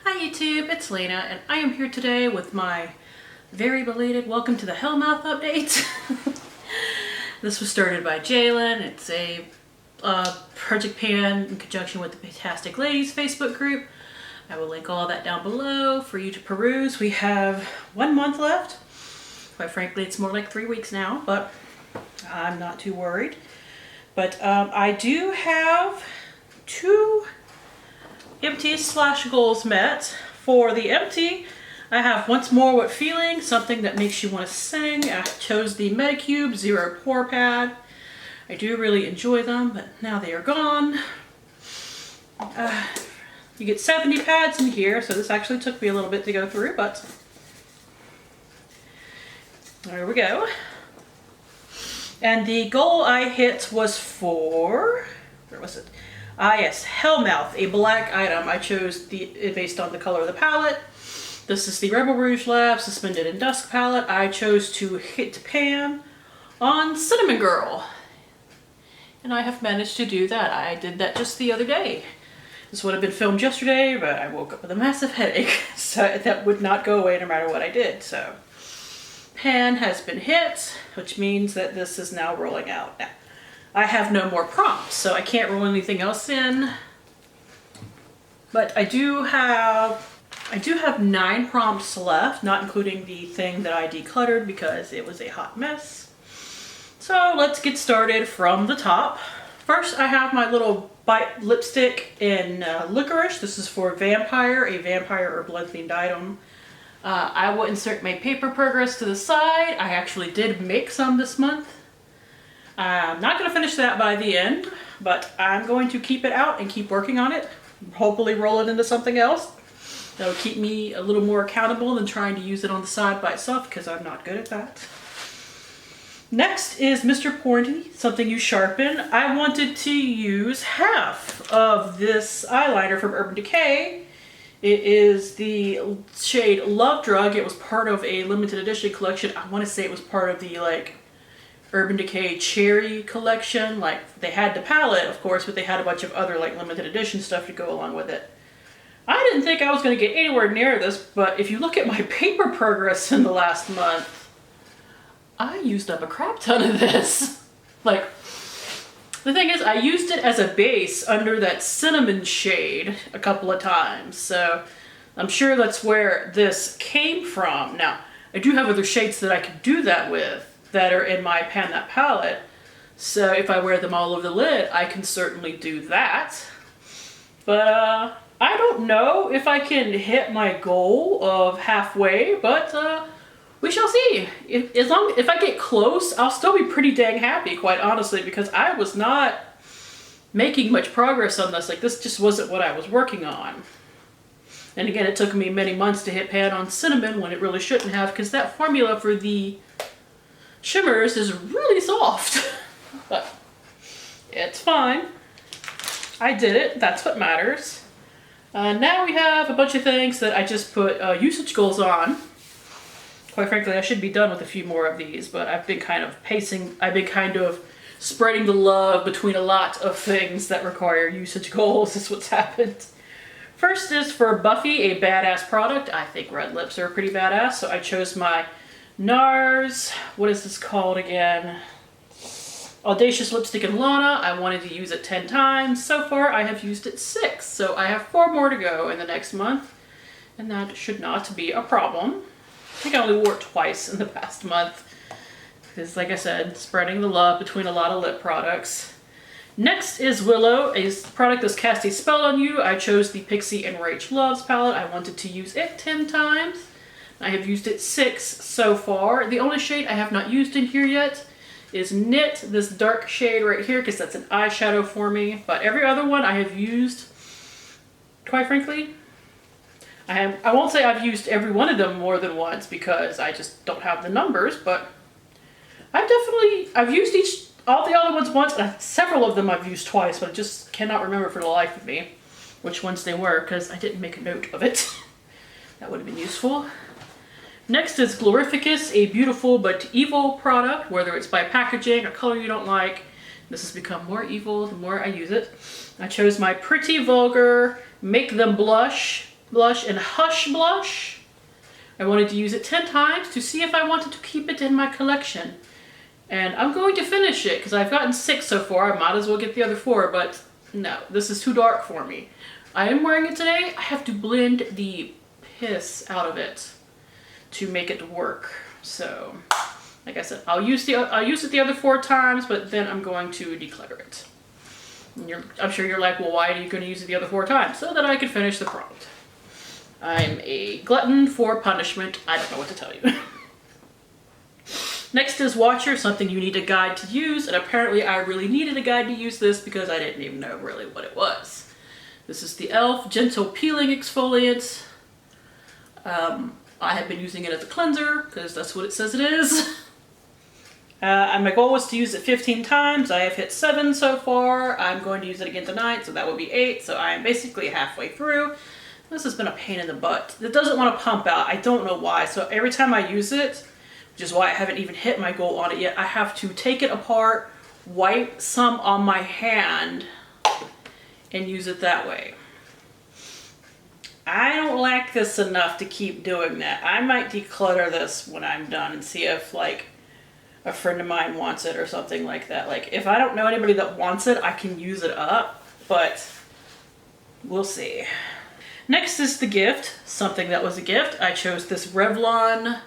Hi YouTube, it's Lena, and I am here today with my very belated welcome to the Hellmouth update. This was started by Jalen. It's a Project Pan in conjunction with the PANtastic Ladies Facebook group. I will link all that down below for you to peruse. We have 1 month left. Quite frankly, it's more like 3 weeks now, but I'm not too worried. But I do have 2 empties / goals met. For the empty, I have Once More What Feeling, something that makes you want to sing. I chose the Medicube Zero Pore Pad. I do really enjoy them, but now they are gone. You get 70 pads in here, so this actually took me a little bit to go through, but there we go. And the goal I hit was for, where was it? Yes, Hellmouth, a black item. I chose based on the color of the palette. This is the Rebel Rouge Lab Suspended in Dusk palette. I chose to hit pan on Cinnamon Girl. And I have managed to do that. I did that just the other day. This would have been filmed yesterday, but I woke up with a massive headache. So that would not go away no matter what I did. So pan has been hit, which means that this is now rolling out. Now, I have no more prompts, so I can't roll anything else in. But I do have 9 prompts left, not including the thing that I decluttered because it was a hot mess. So let's get started from the top. First, I have my little Bite lipstick in Licorice. This is for Vampire, a vampire or blood themed item. I will insert my paper progress to the side. I actually did make some this month. I'm not going to finish that by the end, but I'm going to keep it out and keep working on it. Hopefully roll it into something else. That'll keep me a little more accountable than trying to use it on the side by itself, because I'm not good at that. Next is Mr. Pointy, something you sharpen. I wanted to use half of this eyeliner from Urban Decay. It is the shade Love Drug. It was part of a limited edition collection. I want to say it was part of the Urban Decay Cherry collection. They had the palette, of course, but they had a bunch of other limited edition stuff to go along with it. I didn't think I was going to get anywhere near this, but if you look at my paper progress in the last month, I used up a crap ton of this. The thing is, I used it as a base under that cinnamon shade a couple of times, so I'm sure that's where this came from. Now, I do have other shades that I could do that with that are in my Pan That palette, so if I wear them all over the lid, I can certainly do that. But I don't know if I can hit my goal of halfway, but we shall see. If I get close, I'll still be pretty dang happy, quite honestly, because I was not making much progress on this. This just wasn't what I was working on. And again, it took me many months to hit pan on cinnamon when it really shouldn't have, because that formula for the shimmers is really soft. But it's fine. I did it. That's what matters. Now we have a bunch of things that I just put usage goals on. Quite frankly, I should be done with a few more of these, but I've been kind of pacing. I've been kind of spreading the love between a lot of things that require usage goals. Is what's happened. First is for Buffy, a badass product. I think red lips are pretty badass, so I chose my NARS, what is this called again? Audacious Lipstick in Lana. I wanted to use it 10 times. So far, I have used it 6, so I have 4 more to go in the next month, and that should not be a problem. I think I only wore it twice in the past month, because like I said, spreading the love between a lot of lip products. Next is Willow, a product that's cast a spell on you. I chose the Pixie and Rach Loves palette. I wanted to use it 10 times. I have used it 6 so far. The only shade I have not used in here yet is Knit, this dark shade right here, because that's an eyeshadow for me. But every other one I have used, quite frankly, I won't say I've used every one of them more than once because I just don't have the numbers, but I've used all the other ones once, and several of them I've used twice, but I just cannot remember for the life of me which ones they were because I didn't make a note of it. That would have been useful. Next is Glorificus, a beautiful but evil product, whether it's by packaging, a color you don't like. This has become more evil the more I use it. I chose my Pretty Vulgar Make Them Blush blush in Hush Blush. I wanted to use it 10 times to see if I wanted to keep it in my collection. And I'm going to finish it because I've gotten 6 so far. I might as well get the other 4, but no, this is too dark for me. I am wearing it today. I have to blend the piss out of it to make it work. So, like I said, I'll use it the other 4 times, but then I'm going to declutter it. And I'm sure you're like, well, why are you going to use it the other 4 times? So that I can finish the prompt. I'm a glutton for punishment. I don't know what to tell you. Next is Watcher, something you need a guide to use, and apparently I really needed a guide to use this because I didn't even know really what it was. This is the e.l.f. Gentle Peeling Exfoliant. I have been using it as a cleanser because that's what it says it is. And my goal was to use it 15 times. I have hit 7 so far. I'm going to use it again tonight, so that would be 8. So I am basically halfway through. This has been a pain in the butt. It doesn't want to pump out. I don't know why. So every time I use it, which is why I haven't even hit my goal on it yet, I have to take it apart, wipe some on my hand, and use it that way. I don't like this enough to keep doing that. I might declutter this when I'm done and see if like a friend of mine wants it or something like that. Like if I don't know anybody that wants it, I can use it up, but we'll see. Next is the gift, something that was a gift. I chose this Revlon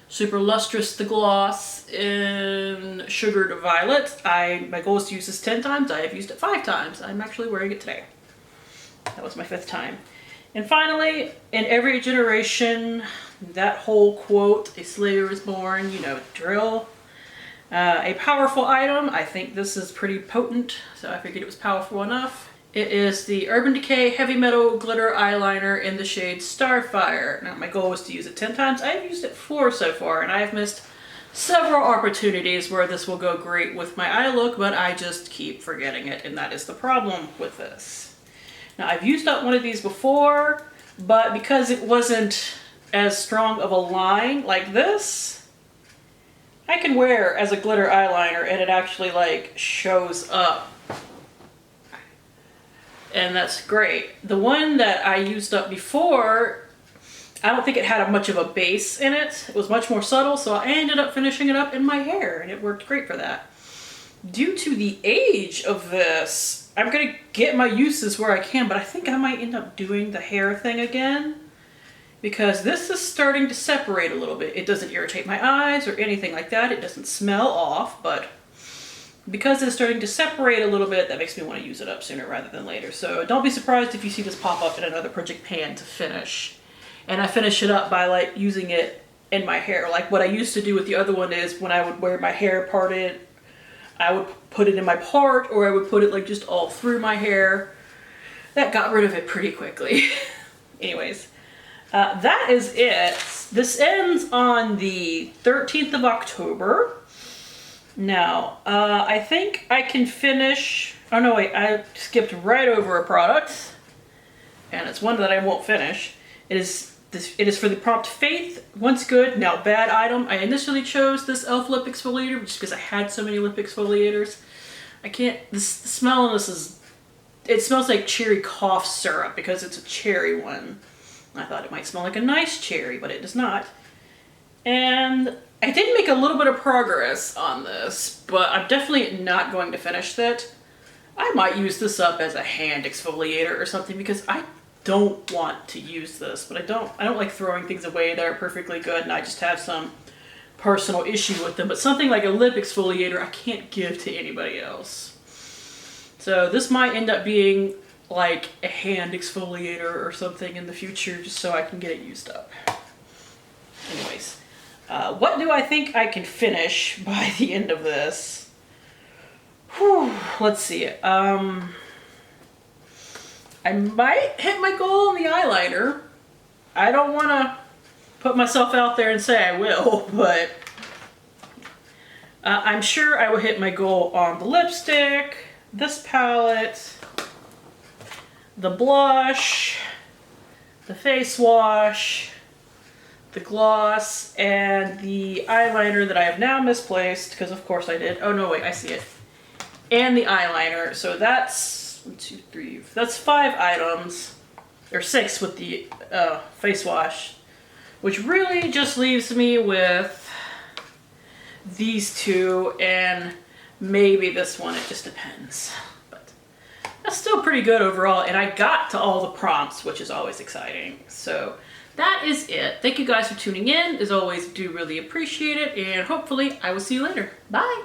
Super Lustrous the Gloss in Sugared Violet. My goal is to use this 10 times. I have used it 5 times. I'm actually wearing it today. That was my 5th time. And finally, in every generation, that whole quote, a slayer is born, you know the drill. A powerful item. I think this is pretty potent, so I figured it was powerful enough. It is the Urban Decay Heavy Metal Glitter Eyeliner in the shade Starfire. Now, my goal was to use it 10 times. I've used it 4 so far, and I have missed several opportunities where this will go great with my eye look, but I just keep forgetting it, and that is the problem with this. Now, I've used up one of these before, but because it wasn't as strong of a line like this, I can wear as a glitter eyeliner and it actually like shows up. And that's great. The one that I used up before, I don't think it had much of a base in it. It was much more subtle, so I ended up finishing it up in my hair and it worked great for that. Due to the age of this, I'm gonna get my uses where I can, but I think I might end up doing the hair thing again because this is starting to separate a little bit. It doesn't irritate my eyes or anything like that. It doesn't smell off, but because it's starting to separate a little bit, that makes me want to use it up sooner rather than later. So don't be surprised if you see this pop up in another project pan to finish. And I finish it up by like using it in my hair. Like what I used to do with the other one is when I would wear my hair parted, I would put it in my part or I would put it like just all through my hair. That got rid of it pretty quickly. Anyways, that is it. This ends on the 13th of October. Now, I think I can finish, oh no wait, I skipped right over a product, and it's one that I won't finish. It is for the prompt Faith, once good, now bad item. I initially chose this e.l.f. Lip Exfoliator just because I had so many lip exfoliators. The smell on this is, it smells like cherry cough syrup because it's a cherry one. I thought it might smell like a nice cherry, but it does not. And I did make a little bit of progress on this, but I'm definitely not going to finish that. I might use this up as a hand exfoliator or something because I don't want to use this, but I don't like throwing things away that are perfectly good and I just have some personal issue with them. But something like a lip exfoliator I can't give to anybody else. So this might end up being like a hand exfoliator or something in the future just so I can get it used up. Anyways. What do I think I can finish by the end of this? Whew, let's see. I might hit my goal on the eyeliner. I don't want to put myself out there and say I will, but I'm sure I will hit my goal on the lipstick, this palette, the blush, the face wash, the gloss, and the eyeliner that I have now misplaced, because of course I did. Oh no, wait, I see it. And the eyeliner. So that's 1, 2, 3, that's 5 items. or 6 with the face wash, which really just leaves me with these 2 and maybe this one. It just depends. But that's still pretty good overall. And I got to all the prompts, which is always exciting. So that is it. Thank you guys for tuning in. As always, do really appreciate it. And hopefully I will see you later. Bye.